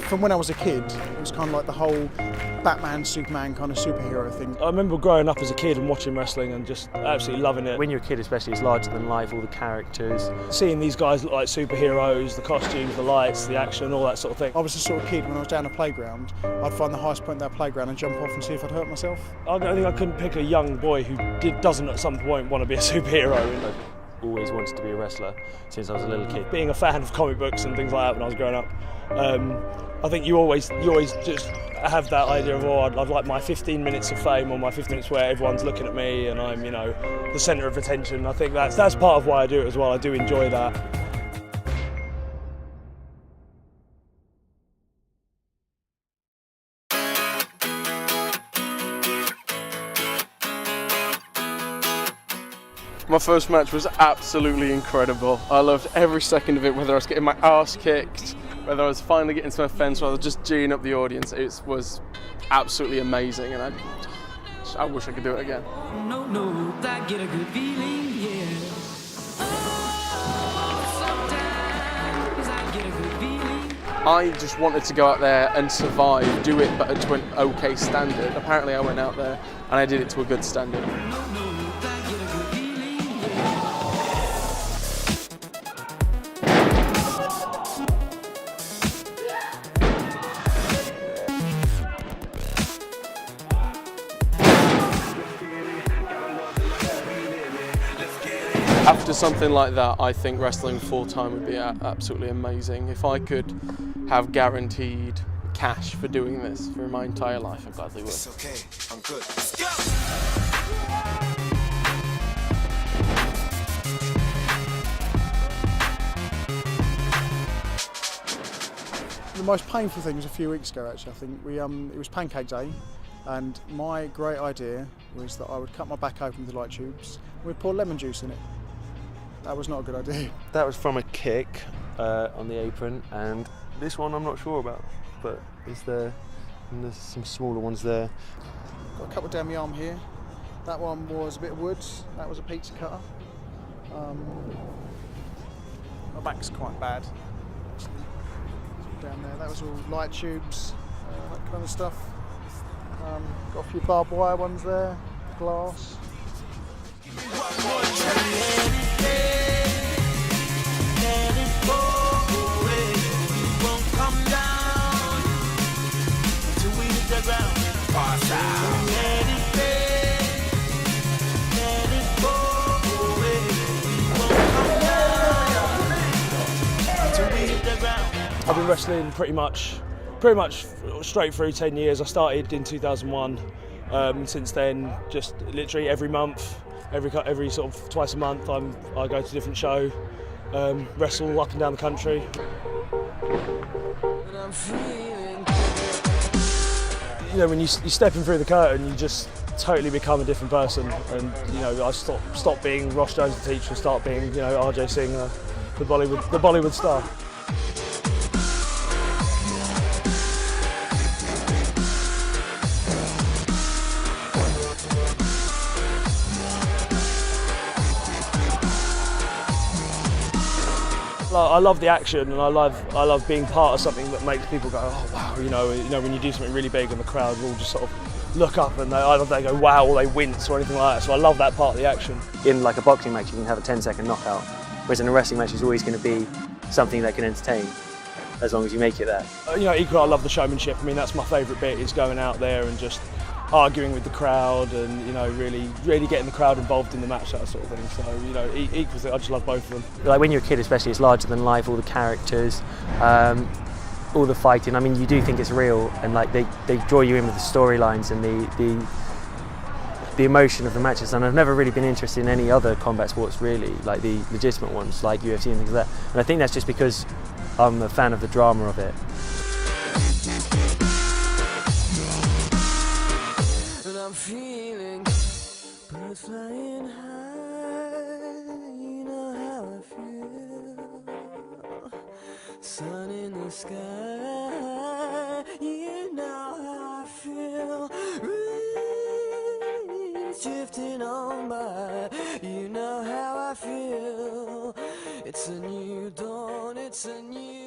From when I was a kid, it was kind of like the whole Batman, Superman kind of superhero thing. I remember growing up as a kid and watching wrestling and just absolutely loving it. When you're a kid especially, it's larger than life, all the characters. Seeing these guys look like superheroes, the costumes, the lights, the action, all that sort of thing. I was the sort of kid when I was down a playground, I'd find the highest point of that playground and jump off and see if I'd hurt myself. I think I couldn't pick a young boy who doesn't at some point want to be a superhero. I've always wanted to be a wrestler since I was a little kid. Being a fan of comic books and things like that when I was growing up, I think you always just have that idea of, oh, I'd like my 15 minutes of fame or my 15 minutes where everyone's looking at me and I'm, you know, the centre of attention. I think that's part of why I do it as well. I do enjoy that. My first match was absolutely incredible. I loved every second of it, whether I was getting my arse kicked, whether I was finally getting to a fence, or I was just G'ing up the audience. It was absolutely amazing, and I wish I could do it again. No, I get a good feeling, yeah. Sometimes I get a good feeling. I just wanted to go out there and survive, do it, but to an okay standard. Apparently I went out there and I did it to a good standard. After something like that, I think wrestling full-time would be absolutely amazing. If I could have guaranteed cash for doing this for my entire life, I gladly would. It's okay, I'm good. Let's go! The most painful thing was a few weeks ago, actually. I think it was Pancake Day, and my great idea was that I would cut my back open with the light tubes. We'd pour lemon juice in it. That was not a good idea. That was from a kick on the apron, and this one I'm not sure about, but is there? And there's some smaller ones there. Got a couple down my arm here. That one was a bit of wood. That was a pizza cutter. My back's quite bad. Down there, that was all light tubes, that kind of stuff. Got a few barbed wire ones there, glass. I've been wrestling pretty much straight through 10 years. I started in 2001. Since then, just literally every month, every sort of twice a month, I go to a different show, wrestle up and down the country. You know, when you're stepping through the curtain, you just totally become a different person. And you know, I stop being Ross Jones the teacher and start being, you know, RJ Singh, the Bollywood star. I love the action, and I love being part of something that makes people go, oh wow, you know when you do something really big and the crowd will just sort of look up and either they go wow or they wince or anything like that. So I love that part of the action. In like a boxing match, you can have a 10-second knockout, whereas in a wrestling match, it's always going to be something that can entertain, as long as you make it there. You know, equally I love the showmanship. I mean, that's my favourite bit, is going out there and just arguing with the crowd and, you know, really getting the crowd involved in the match, that sort of thing. So, you know, equally, I just love both of them. Like when you're a kid especially, it's larger than life, all the characters, all the fighting. I mean, you do think it's real, and like they draw you in with the storylines and the emotion of the matches. And I've never really been interested in any other combat sports really, like the legitimate ones like UFC and things like that. And I think that's just because I'm a fan of the drama of it. I'm feeling birds flying high, you know how I feel. Sun in the sky, you know how I feel. Breeze drifting on by, you know how I feel. It's a new dawn, it's a new